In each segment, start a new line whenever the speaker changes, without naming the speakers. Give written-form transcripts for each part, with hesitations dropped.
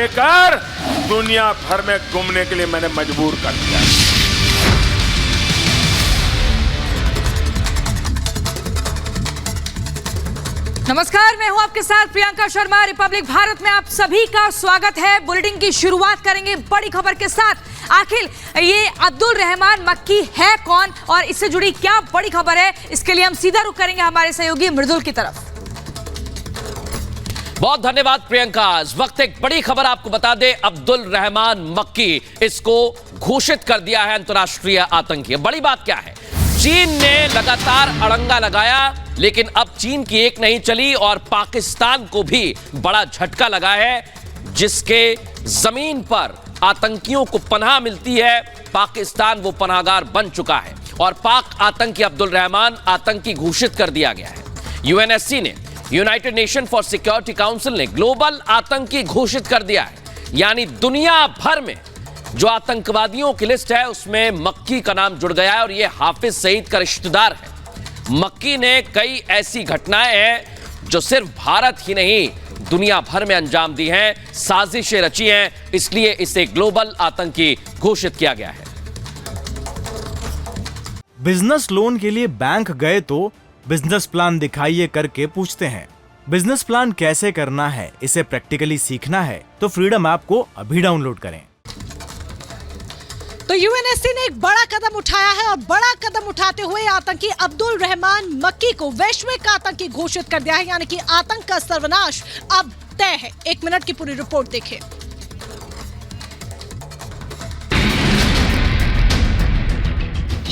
लेकर दुनिया भर में घूमने के लिए मैंने मजबूर कर दिया।
नमस्कार, मैं हूं आपके साथ प्रियंका शर्मा। रिपब्लिक भारत में आप सभी का स्वागत है। बुलेटिन की शुरुआत करेंगे बड़ी खबर के साथ। आखिर ये अब्दुल रहमान मक्की है कौन और इससे जुड़ी क्या बड़ी खबर है, इसके लिए हम सीधा रुख करेंगे हमारे सहयोगी मृदुल की तरफ।
बहुत धन्यवाद प्रियंका। इस वक्त एक बड़ी खबर आपको बता दे, अब्दुल रहमान मक्की, इसको घोषित कर दिया है अंतर्राष्ट्रीय आतंकी। बड़ी बात क्या है, चीन ने लगातार अड़ंगा लगाया, लेकिन अब चीन की एक नहीं चली और पाकिस्तान को भी बड़ा झटका लगा है, जिसके जमीन पर आतंकियों को पनाह मिलती है। पाकिस्तान वो पनाहगार बन चुका है और पाक आतंकी अब्दुल रहमान आतंकी घोषित कर दिया गया है। यूएनएससी ने, United nation for security council ने ग्लोबल आतंकी घोषित कर दिया है। यानी दुनिया भर में जो आतंकवादियों की लिस्ट है उसमें मक्की का नाम जुड़ गया है और यह हाफिज सईद का रिश्तेदार है। मक्की ने कई ऐसी घटनाएं हैं जो सिर्फ भारत ही नहीं दुनिया भर में अंजाम दी हैं, साजिशें रची हैं, इसलिए इसे ग्लोबल आतंकी घोषित किया गया है।
बिजनेस लोन के लिए बैंक गए तो बिजनेस प्लान दिखाइए करके पूछते हैं। बिजनेस प्लान कैसे करना है, इसे प्रैक्टिकली सीखना है तो फ्रीडम ऐप को अभी डाउनलोड करें।
तो यूएनएससी ने एक बड़ा कदम उठाया है और बड़ा कदम उठाते हुए आतंकी अब्दुल रहमान मक्की को वैश्विक आतंकी घोषित कर दिया है। यानी कि आतंक का सर्वनाश अब तय है। 1 मिनट की पूरी रिपोर्ट देखें।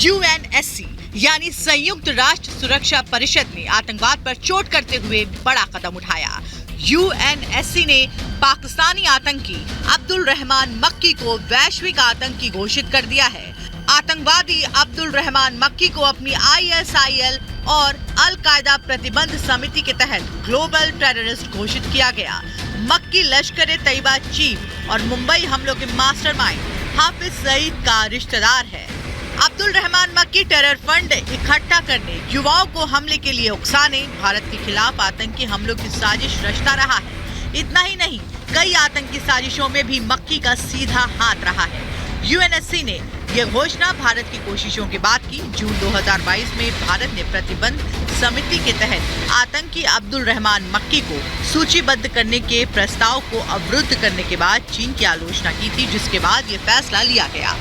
यूएनएससी यानी संयुक्त राष्ट्र सुरक्षा परिषद ने आतंकवाद पर चोट करते हुए बड़ा कदम उठाया। यूएनएससी ने पाकिस्तानी आतंकी अब्दुल रहमान मक्की को वैश्विक आतंकी घोषित कर दिया है। आतंकवादी अब्दुल रहमान मक्की को अपनी आईएसआईएल और अल कायदा प्रतिबंध समिति के तहत ग्लोबल टेररिस्ट घोषित किया गया। मक्की लश्कर-ए-तैयबा चीफ और मुंबई हमलों के मास्टरमाइंड हाफिज सईद का रिश्तेदार है। अब्दुल रहमान मक्की टेरर फंड इकट्ठा करने, युवाओं को हमले के लिए उकसाने, भारत के खिलाफ आतंकी हमलों की साजिश रचता रहा है। इतना ही नहीं, कई आतंकी साजिशों में भी मक्की का सीधा हाथ रहा है। यूएनएससी ने यह घोषणा भारत की कोशिशों के बाद की। जून 2022 में भारत ने प्रतिबंध समिति के तहत आतंकी अब्दुल रहमान मक्की को सूचीबद्ध करने के प्रस्ताव को अवरुद्ध करने के बाद चीन की आलोचना की थी, जिसके बाद ये फैसला लिया गया।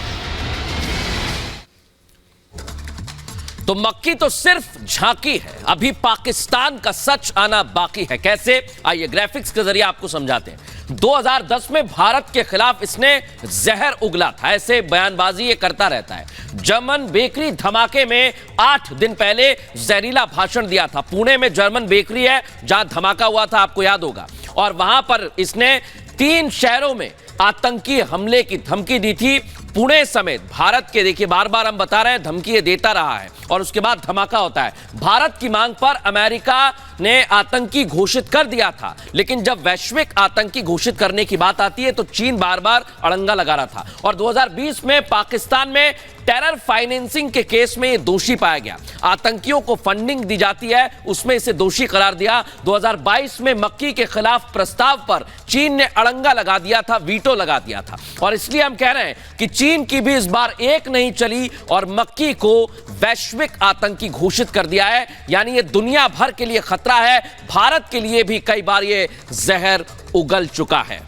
तो मक्की तो सिर्फ झांकी है, अभी पाकिस्तान का सच आना बाकी है। कैसे, आइए ग्राफिक्स के जरिए आपको समझाते हैं। 2010 में भारत के खिलाफ इसने जहर उगला था, ऐसे बयानबाजी ये करता रहता है। जर्मन बेकरी धमाके में 8 दिन पहले जहरीला भाषण दिया था। पुणे में जर्मन बेकरी है जहां धमाका हुआ था, आपको याद होगा, और वहां पर इसने 3 शहरों में आतंकी हमले की धमकी दी थी। पुणे समेत भारत के, देखिए बार बार हम बता रहे हैं, धमकी ये देता रहा है और उसके बाद धमाका होता है। भारत की मांग पर अमेरिका ने आतंकी घोषित कर दिया था, लेकिन जब वैश्विक आतंकी घोषित करने की बात आती है तो चीन बार बार अड़ंगा लगा रहा था। और 2020 में पाकिस्तान में टेरर फाइनेंसिंग के केस में ये दोषी पाया गया। आतंकियों को फंडिंग दी जाती है, उसमें इसे दोषी करार दिया। 2022 में मक्की के खिलाफ प्रस्ताव पर चीन ने अड़ंगा लगा दिया था, वीटो लगा दिया था। और इसलिए हम कह रहे हैं कि चीन की भी इस बार एक नहीं चली और मक्की को वैश्विक आतंकी घोषित कर दिया है। यानी ये दुनिया भर के लिए खतरा है, भारत के लिए भी कई बार ये जहर उगल चुका है।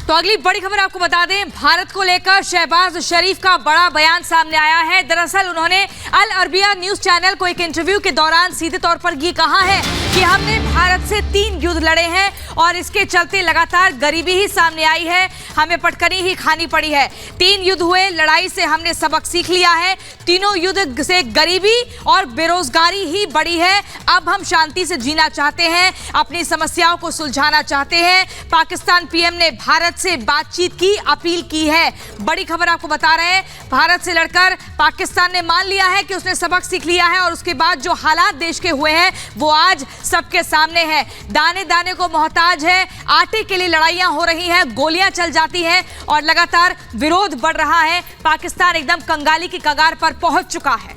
तो अगली बड़ी खबर आपको बता दें, भारत को लेकर शहबाज शरीफ का बड़ा बयान सामने आया है। दरअसल उन्होंने अल अरबिया न्यूज चैनल को एक इंटरव्यू के दौरान सीधे तौर पर ये कहा है कि हमने भारत से 3 युद्ध लड़े हैं और इसके चलते लगातार गरीबी ही सामने आई है, हमें पटकनी ही खानी पड़ी है। 3 युद्ध हुए, लड़ाई से हमने सबक सीख लिया है। तीनों युद्ध से गरीबी और बेरोजगारी ही बढ़ी है। अब हम शांति से जीना चाहते हैं, अपनी समस्याओं को सुलझाना चाहते हैं। पाकिस्तान पीएम ने भारत से बातचीत की अपील की है। बड़ी खबर आपको बता रहे हैं, भारत से लड़कर पाकिस्तान ने मान लिया है कि उसने सबक सीख लिया है और उसके बाद जो हालात देश के हुए हैं वो आज सबके सामने है। दाने दाने को मोहताज है, आटे के लिए लड़ाइयां हो रही हैं, गोलियां चल जाती हैं और लगातार विरोध बढ़ रहा है। पाकिस्तान एकदम कंगाली की कगार पर पहुंच चुका है।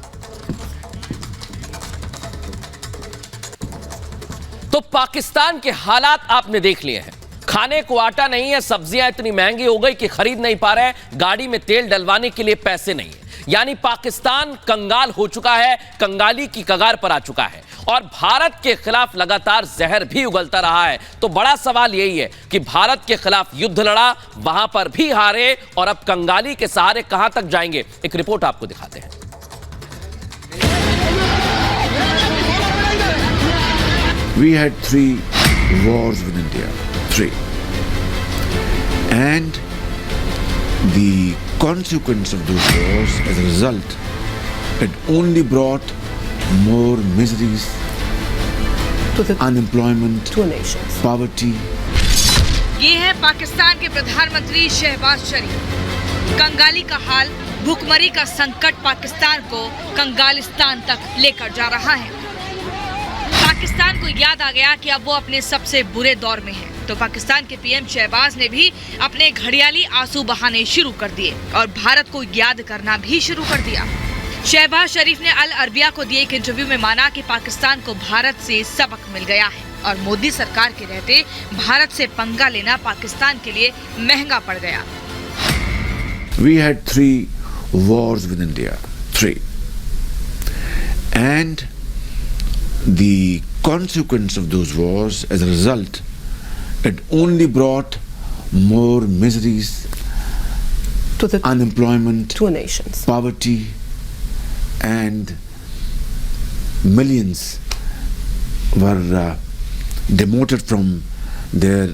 तो पाकिस्तान के हालात आपने देख लिए हैं। खाने को आटा नहीं है, सब्जियां इतनी महंगी हो गई कि खरीद नहीं पा रहे हैं, गाड़ी में तेल डलवाने के लिए पैसे नहीं है। यानी पाकिस्तान कंगाल हो चुका है, कंगाली की कगार पर आ चुका है और भारत के खिलाफ लगातार जहर भी उगलता रहा है। तो बड़ा सवाल यही है कि भारत के खिलाफ युद्ध लड़ा, वहां पर भी हारे और अब कंगाली के सहारे कहां तक जाएंगे। एक रिपोर्ट आपको दिखाते हैं।
We had 3 wars with India, 3. And the consequence of those wars, as a result, it only brought more miseries, unemployment, poverty.
ये है पाकिस्तान के प्रधानमंत्री शहबाज शरीफ। कंगाली का हाल, भूखमरी का संकट पाकिस्तान को कंगालिस्तान तक लेकर जा रहा है। पाकिस्तान को याद आ गया कि अब वो अपने सबसे बुरे दौर में है, तो पाकिस्तान के पीएम शहबाज ने भी अपने घड़ियाली आंसू बहाने शुरू कर दिए और भारत को याद करना भी शुरू कर दिया। शहबाज शरीफ ने अल अरबिया को दिए एक इंटरव्यू में माना कि पाकिस्तान को भारत से सबक मिल गया है और मोदी सरकार के रहते भारत से पंगा लेना पाकिस्तान के लिए महंगा पड़ गया।
We had 3 wars with India, 3. And the consequence of those wars, as a result, it only brought more miseries, unemployment, poverty, and millions were demoted from their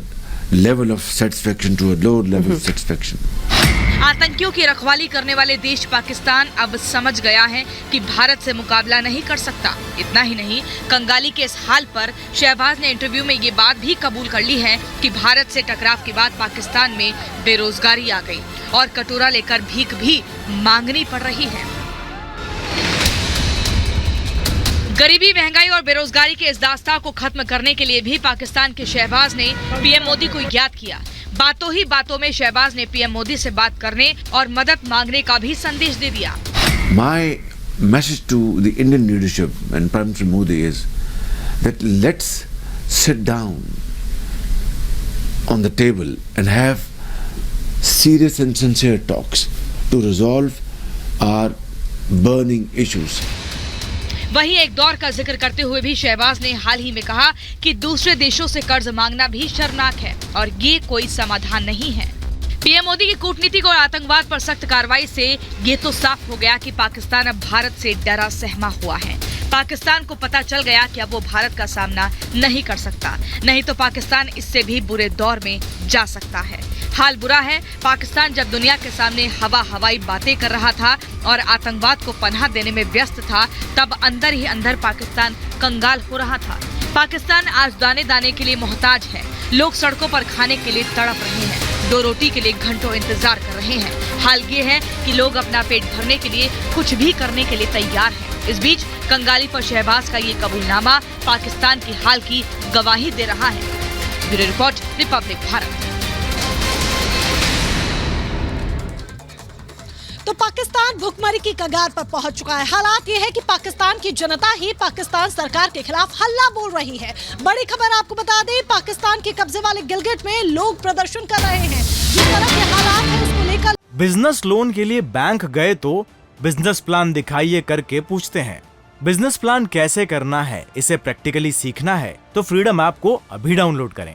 level of satisfaction to a lower level of satisfaction.
आतंकियों की रखवाली करने वाले देश पाकिस्तान अब समझ गया है कि भारत से मुकाबला नहीं कर सकता। इतना ही नहीं, कंगाली के इस हाल पर शहबाज ने इंटरव्यू में ये बात भी कबूल कर ली है कि भारत से टकराव के बाद पाकिस्तान में बेरोजगारी आ गई और कटोरा लेकर भीख भी मांगनी पड़ रही है। गरीबी, महंगाई और बेरोजगारी के इस दास्तां को खत्म करने के लिए भी पाकिस्तान के शहबाज ने पीएम मोदी को याद किया। बातों ही बातों में शहबाज ने पीएम मोदी से बात करने और मदद मांगने का भी संदेश दे दिया।
My message to the Indian leadership and Prime Minister Modi is that let's sit down on the table and have serious and sincere talks to resolve our burning issues.
वहीं एक दौर का जिक्र करते हुए भी शहबाज ने हाल ही में कहा कि दूसरे देशों से कर्ज मांगना भी शर्मनाक है और ये कोई समाधान नहीं है। पीएम मोदी की कूटनीति और आतंकवाद पर सख्त कार्रवाई से ये तो साफ हो गया कि पाकिस्तान अब भारत से डरा सहमा हुआ है। पाकिस्तान को पता चल गया कि अब वो भारत का सामना नहीं कर सकता, नहीं तो पाकिस्तान इससे भी बुरे दौर में जा सकता है। हाल बुरा है। पाकिस्तान जब दुनिया के सामने हवाई बातें कर रहा था और आतंकवाद को पनाह देने में व्यस्त था, तब अंदर ही अंदर पाकिस्तान कंगाल हो रहा था। पाकिस्तान आज दाने दाने के लिए मोहताज है। लोग सड़कों पर खाने के लिए तड़प रहे हैं, 2 रोटी के लिए घंटों इंतजार कर रहे हैं। हाल ये है कि लोग अपना पेट भरने के लिए कुछ भी करने के लिए तैयार हैं। इस बीच कंगाली पर शहबाज का ये कबूलनामा पाकिस्तान की हाल की गवाही दे रहा है। Bureau report, Republic Bharat.
तो पाकिस्तान भुखमरी की कगार पर पहुंच चुका है। हालात ये है कि पाकिस्तान की जनता ही पाकिस्तान सरकार के खिलाफ हल्ला बोल रही है। बड़ी खबर आपको बता दें, पाकिस्तान के कब्जे वाले गिलगिट में लोग प्रदर्शन कर रहे हैं। जिस तरह के हालात हैं उसको लेकर
बिजनेस लोन के लिए बैंक गए तो बिजनेस प्लान दिखाइए करके पूछते हैं। बिजनेस प्लान कैसे करना है, इसे प्रैक्टिकली सीखना है तो फ्रीडम ऐप को अभी डाउनलोड करें।